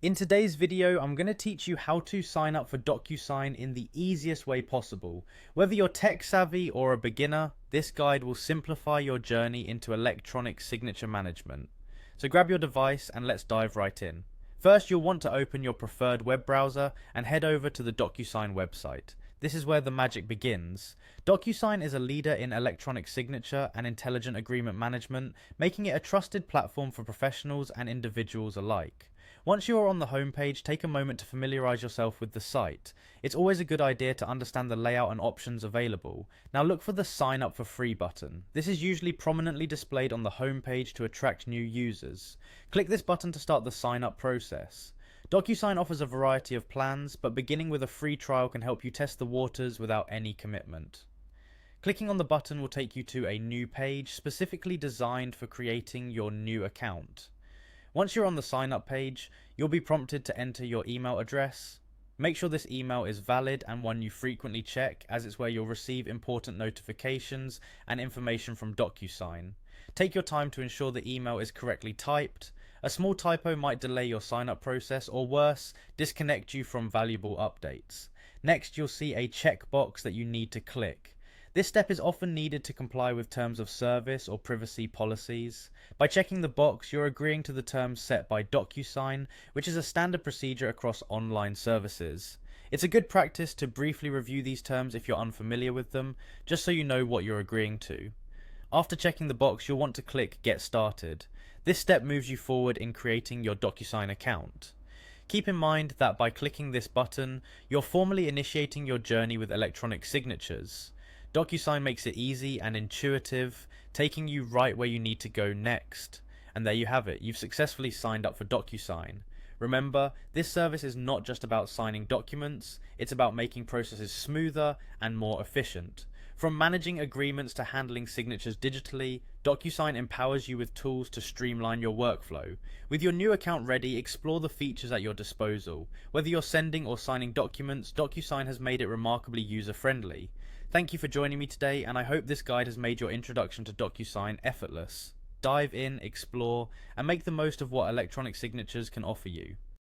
In today's video, I'm going to teach you how to sign up for DocuSign in the easiest way possible. Whether you're tech savvy or a beginner, this guide will simplify your journey into electronic signature management. So grab your device and let's dive right in. First, you'll want to open your preferred web browser and head over to the DocuSign website. This is where the magic begins. DocuSign is a leader in electronic signature and intelligent agreement management, making it a trusted platform for professionals and individuals alike. Once you are on the homepage, take a moment to familiarize yourself with the site. It's always a good idea to understand the layout and options available. Now look for the Sign Up for Free button. This is usually prominently displayed on the homepage to attract new users. Click this button to start the sign up process. DocuSign offers a variety of plans, but beginning with a free trial can help you test the waters without any commitment. Clicking on the button will take you to a new page specifically designed for creating your new account. Once you're on the sign up page, you'll be prompted to enter your email address. Make sure this email is valid and one you frequently check, as it's where you'll receive important notifications and information from DocuSign. Take your time to ensure the email is correctly typed. A small typo might delay your sign up process, or worse, disconnect you from valuable updates. Next, you'll see a checkbox that you need to click. This step is often needed to comply with terms of service or privacy policies. By checking the box, you're agreeing to the terms set by DocuSign, which is a standard procedure across online services. It's a good practice to briefly review these terms if you're unfamiliar with them, just so you know what you're agreeing to. After checking the box, you'll want to click Get Started. This step moves you forward in creating your DocuSign account. Keep in mind that by clicking this button, you're formally initiating your journey with electronic signatures. DocuSign makes it easy and intuitive, taking you right where you need to go next. And there you have it, you've successfully signed up for DocuSign. Remember, this service is not just about signing documents, it's about making processes smoother and more efficient. From managing agreements to handling signatures digitally, DocuSign empowers you with tools to streamline your workflow. With your new account ready, explore the features at your disposal. Whether you're sending or signing documents, DocuSign has made it remarkably user-friendly. Thank you for joining me today, and I hope this guide has made your introduction to DocuSign effortless. Dive in, explore, and make the most of what electronic signatures can offer you.